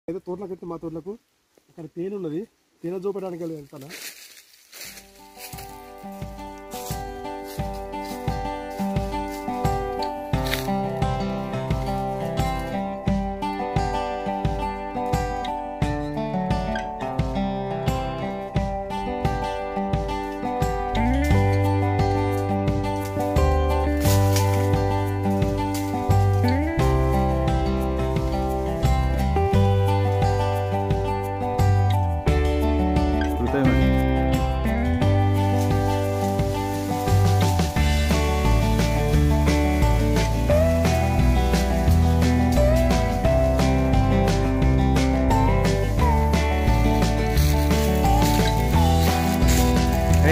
అయితే తోటలకైతే మా తోటలకు అక్కడ తేనె ఉన్నది, తేనె చూపడానికి వెళ్తాను.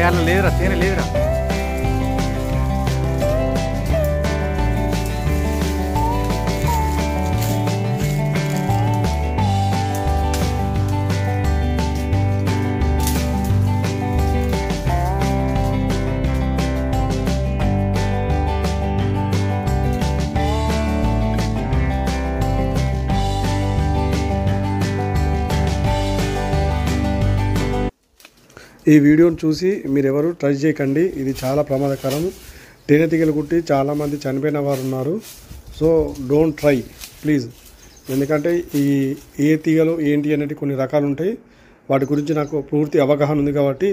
అలా లేదురా, తేనె లేదురా. ఈ వీడియోను చూసి మీరెవరు ట్రై చేయకండి, ఇది చాలా ప్రమాదకరం. తేనెటీగలు కుట్టి చాలామంది చనిపోయిన వారు ఉన్నారు. So don't try please. ఎందుకంటే ఏ తీగలు ఏంటి అనేది కొన్ని రకాలు ఉంటాయి, వాటి గురించి నాకు పూర్తి అవగాహన ఉంది కాబట్టి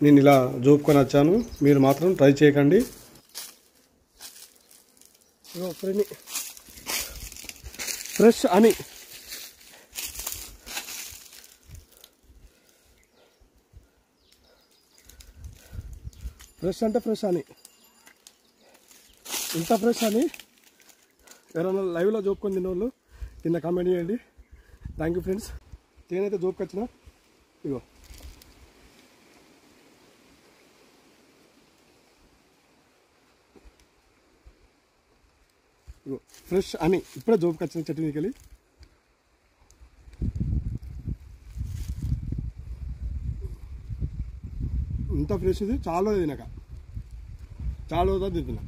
నేను ఇలా జోపుకొని వచ్చాను. మీరు మాత్రం ట్రై చేయకండి. ఫ్రెష్ అని ఫ్రెష్ అంటే ఫ్రెష్ అని, ఇంత ఫ్రెష్ అని ఎవరైనా లైవ్లో జోపుకొని తిన్నోళ్ళు కింద కామెంట్ చేయండి. Thank you friends. తేనైతే జోపుకొచ్చిన ఇగో ఫ్రెష్ అని ఇప్పుడే జోపుకొచ్చిన చెట్టు మీదకి వెళ్ళి. ఇంత ఫ్రెష్ ఇది చాలా తినక చాలా తింటున్నా.